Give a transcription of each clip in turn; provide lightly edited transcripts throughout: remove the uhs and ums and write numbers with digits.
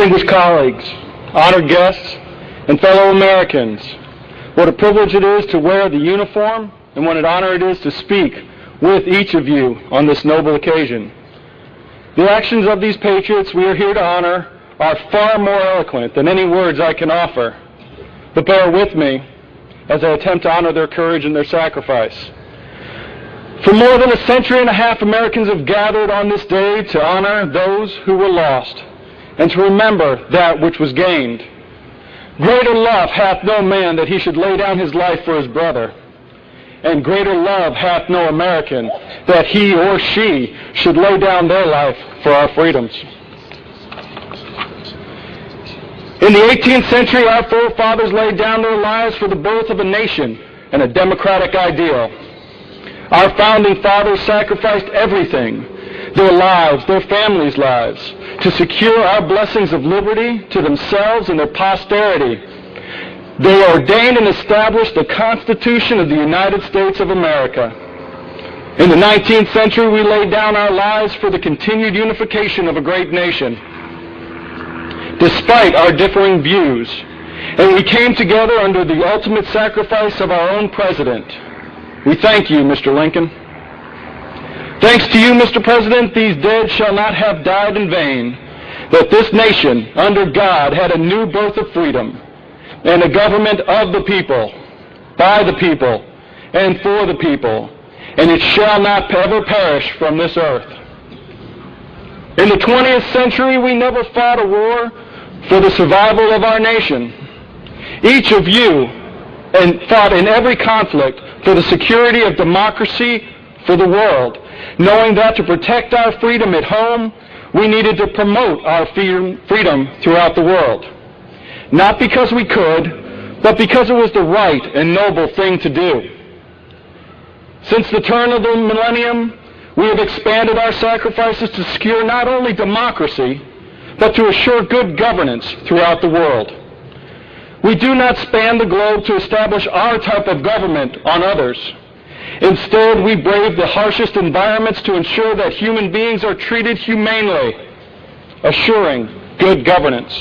Distinguished colleagues, honored guests, and fellow Americans, what a privilege it is to wear the uniform and what an honor it is to speak with each of you on this noble occasion. The actions of these patriots we are here to honor are far more eloquent than any words I can offer. But bear with me as I attempt to honor their courage and their sacrifice. For more than a century and a half, Americans have gathered on this day to honor those who were lost and to remember that which was gained. Greater love hath no man that he should lay down his life for his brother, and greater love hath no American that he or she should lay down their life for our freedoms. In the 18th century, our forefathers laid down their lives for the birth of a nation and a democratic ideal. Our founding fathers sacrificed everything, their lives, their families' lives, to secure our blessings of liberty to themselves and their posterity. They ordained and established the Constitution of the United States of America. In the 19th century, we laid down our lives for the continued unification of a great nation, despite our differing views, and we came together under the ultimate sacrifice of our own president. We thank you, Mr. Lincoln. Thanks to you, Mr. President, these dead shall not have died in vain, that this nation, under God, had a new birth of freedom, and a government of the people, by the people, and for the people, and it shall not ever perish from this earth. In the 20th century, we never fought a war for the survival of our nation. Each of you fought in every conflict for the security of democracy for the world, knowing that to protect our freedom at home, we needed to promote our freedom throughout the world. Not because we could, but because it was the right and noble thing to do. Since the turn of the millennium, we have expanded our sacrifices to secure not only democracy, but to assure good governance throughout the world. We do not span the globe to establish our type of government on others. Instead, we brave the harshest environments to ensure that human beings are treated humanely, assuring good governance.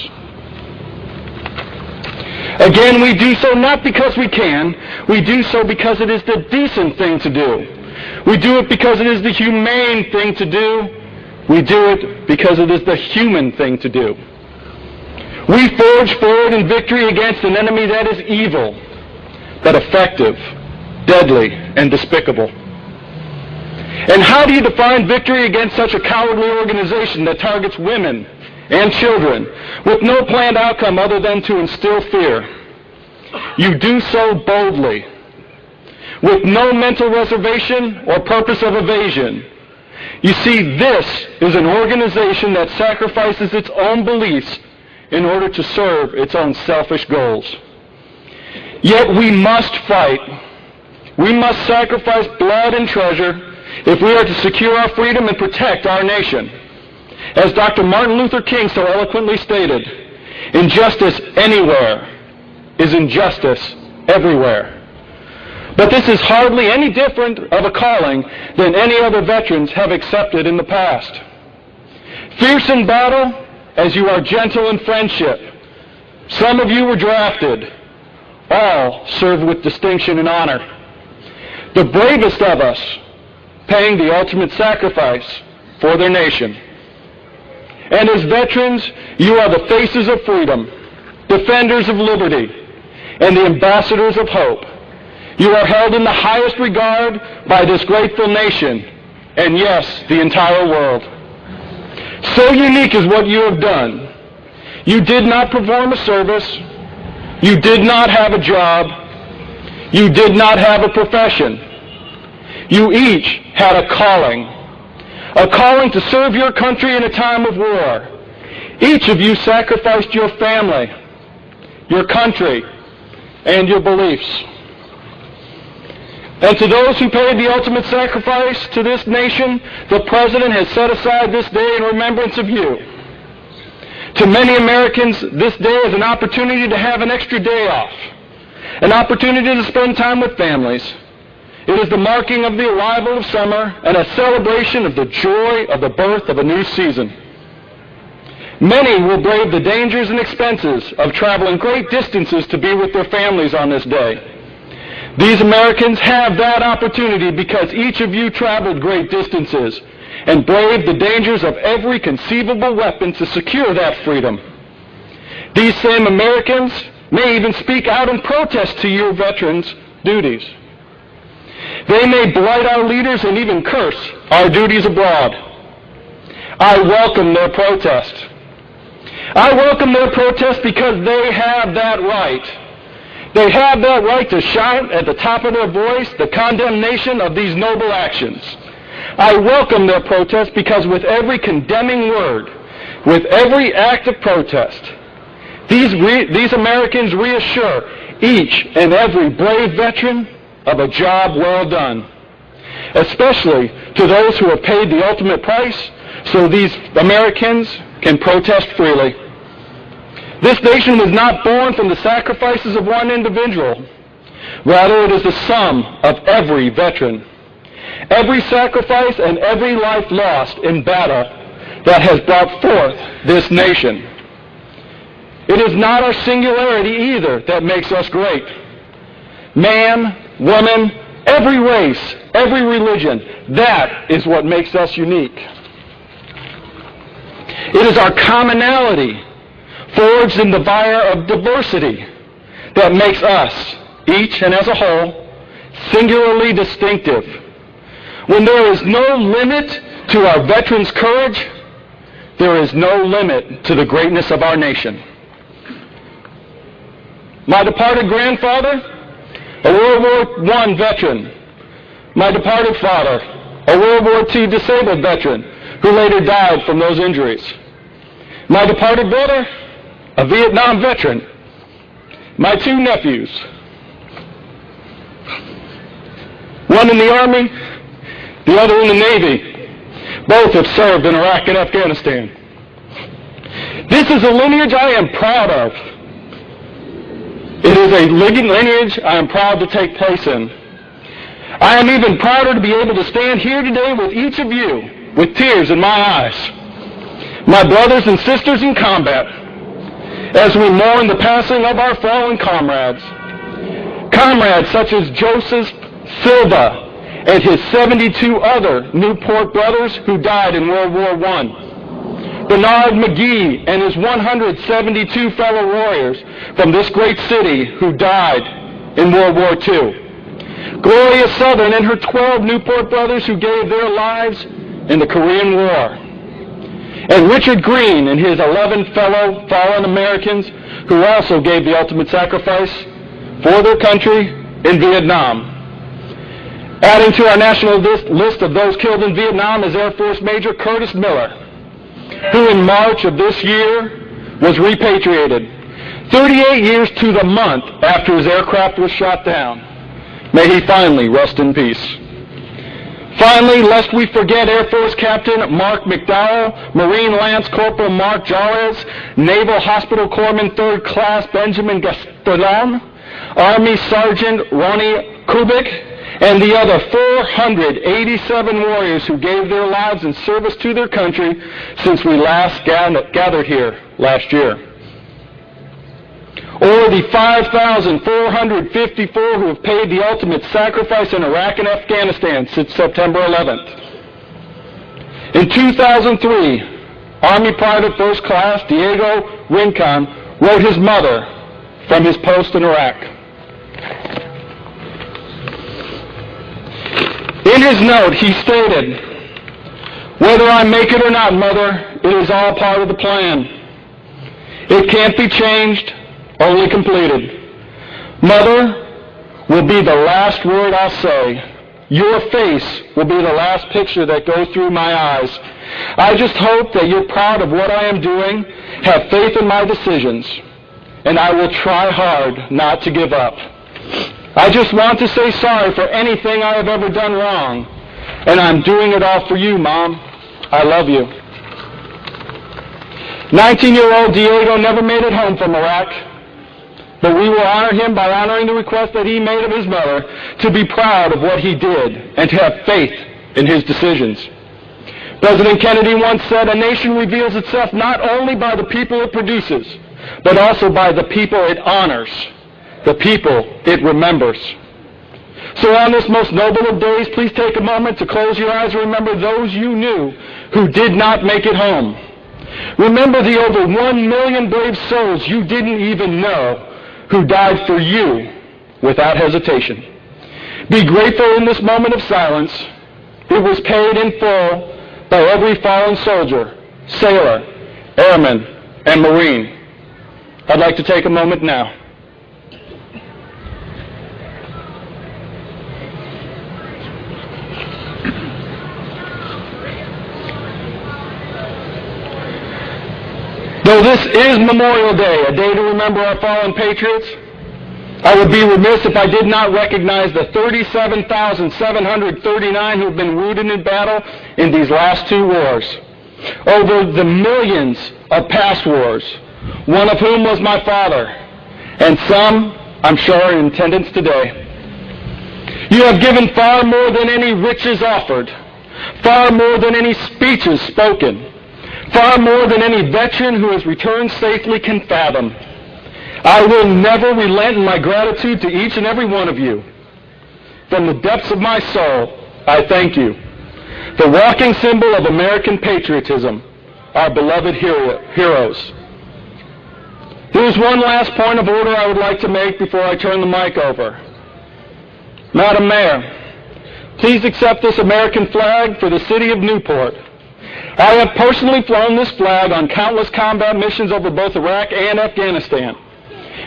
Again, we do so not because we can, we do so because it is the decent thing to do. We do it because it is the humane thing to do. We do it because it is the human thing to do. We forge forward in victory against an enemy that is evil, but effective, deadly, and despicable. And how do you define victory against such a cowardly organization that targets women and children with no planned outcome other than to instill fear? You do so boldly, with no mental reservation or purpose of evasion. You see, this is an organization that sacrifices its own beliefs in order to serve its own selfish goals. Yet we must fight. We must sacrifice blood and treasure if we are to secure our freedom and protect our nation. As Dr. Martin Luther King so eloquently stated, injustice anywhere is injustice everywhere. But this is hardly any different of a calling than any other veterans have accepted in the past. Fierce in battle, as you are gentle in friendship. Some of you were drafted. All serve with distinction and honor. The bravest of us paying the ultimate sacrifice for their nation. And as veterans, you are the faces of freedom, defenders of liberty, and the ambassadors of hope. You are held in the highest regard by this grateful nation, and yes, the entire world. So unique is what you have done. You did not perform a service. You did not have a job. You did not have a profession. You each had a calling to serve your country in a time of war. Each of you sacrificed your family, your country, and your beliefs. And to those who paid the ultimate sacrifice to this nation, the President has set aside this day in remembrance of you. To many Americans, this day is an opportunity to have an extra day off, an opportunity to spend time with families. It is the marking of the arrival of summer and a celebration of the joy of the birth of a new season. Many will brave the dangers and expenses of traveling great distances to be with their families on this day. These Americans have that opportunity because each of you traveled great distances and braved the dangers of every conceivable weapon to secure that freedom. These same Americans may even speak out in protest to your veterans' duties. They may blight our leaders and even curse our duties abroad. I welcome their protest. I welcome their protest because they have that right. They have that right to shout at the top of their voice the condemnation of these noble actions. I welcome their protest because with every condemning word, with every act of protest, these Americans reassure each and every brave veteran of a job well done, especially to those who have paid the ultimate price so these Americans can protest freely. This nation was not born from the sacrifices of one individual. Rather, it is the sum of every veteran. Every sacrifice and every life lost in battle that has brought forth this nation. It is not our singularity either that makes us great. Man, woman, every race, every religion, that is what makes us unique. It is our commonality, forged in the fire of diversity, that makes us, each and as a whole, singularly distinctive. When there is no limit to our veterans' courage, there is no limit to the greatness of our nation. My departed grandfather, a World War I veteran. My departed father, a World War II disabled veteran who later died from those injuries. My departed brother, a Vietnam veteran. My two nephews, one in the Army, the other in the Navy. Both have served in Iraq and Afghanistan. This is a lineage I am proud of. It is a living lineage I am proud to take place in. I am even prouder to be able to stand here today with each of you with tears in my eyes, my brothers and sisters in combat, as we mourn the passing of our fallen comrades. Comrades such as Joseph Silva and his 72 other Newport brothers who died in World War I. Bernard McGee and his 172 fellow warriors from this great city who died in World War II. Gloria Southern and her 12 Newport brothers who gave their lives in the Korean War. And Richard Green and his 11 fellow fallen Americans who also gave the ultimate sacrifice for their country in Vietnam. Adding to our national list of those killed in Vietnam is Air Force Major Curtis Miller, who in March of this year was repatriated, 38 years to the month after his aircraft was shot down. May he finally rest in peace. Finally, lest we forget Air Force Captain Mark McDowell, Marine Lance Corporal Mark Jarez, Naval Hospital Corpsman 3rd Class Benjamin Gastelum, Army Sergeant Ronnie Kubik, and the other 487 warriors who gave their lives in service to their country since we last gathered here last year. Or the 5,454 who have paid the ultimate sacrifice in Iraq and Afghanistan since September 11th. In 2003, Army Private First Class Diego Rincon wrote his mother from his post in Iraq. In his note, he stated, "Whether I make it or not, Mother, it is all part of the plan. It can't be changed, only completed. Mother will be the last word I'll say. Your face will be the last picture that goes through my eyes. I just hope that you're proud of what I am doing, have faith in my decisions, and I will try hard not to give up. I just want to say sorry for anything I have ever done wrong, and I'm doing it all for you, Mom. I love you." 19-year-old Diego never made it home from Iraq, but we will honor him by honoring the request that he made of his mother to be proud of what he did and to have faith in his decisions. President Kennedy once said, "A nation reveals itself not only by the people it produces, but also by the people it honors, the people it remembers." So on this most noble of days, please take a moment to close your eyes and remember those you knew who did not make it home. Remember the over 1 million brave souls you didn't even know who died for you without hesitation. Be grateful in this moment of silence. It was paid in full by every fallen soldier, sailor, airman, and Marine. I'd like to take a moment now. Though this is Memorial Day, a day to remember our fallen patriots, I would be remiss if I did not recognize the 37,739 who have been wounded in battle in these last two wars, over the millions of past wars, one of whom was my father, and some, I'm sure, are in attendance today. You have given far more than any riches offered, far more than any speeches spoken, far more than any veteran who has returned safely can fathom. I will never relent in my gratitude to each and every one of you. From the depths of my soul, I thank you. The walking symbol of American patriotism, our beloved heroes. Here's one last point of order I would like to make before I turn the mic over. Madam Mayor, please accept this American flag for the city of Newport. I have personally flown this flag on countless combat missions over both Iraq and Afghanistan.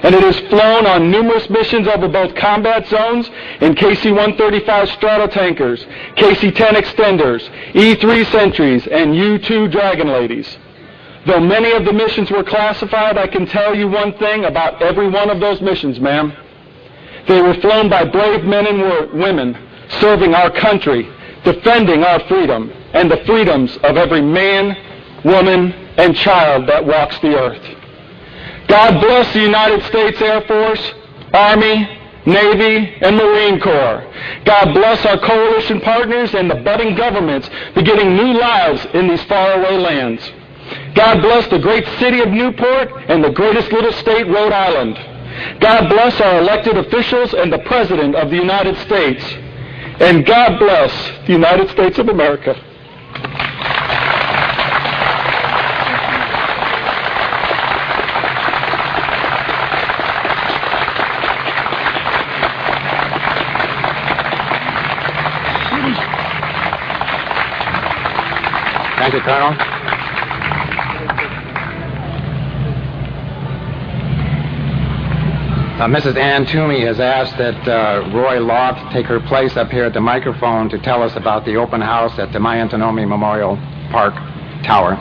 And it is flown on numerous missions over both combat zones in KC-135 Stratotankers, KC-10 Extenders, E-3 Sentries, and U-2 Dragon Ladies. Though many of the missions were classified, I can tell you one thing about every one of those missions, ma'am. They were flown by brave men and women serving our country, defending our freedom, and the freedoms of every man, woman, and child that walks the earth. God bless the United States Air Force, Army, Navy, and Marine Corps. God bless our coalition partners and the budding governments beginning new lives in these faraway lands. God bless the great city of Newport and the greatest little state, Rhode Island. God bless our elected officials and the President of the United States. And God bless the United States of America. Thank you, Colonel. Mrs. Ann Toomey has asked that Roy Loft take her place up here at the microphone to tell us about the open house at the Maya Antonomi Memorial Park Tower.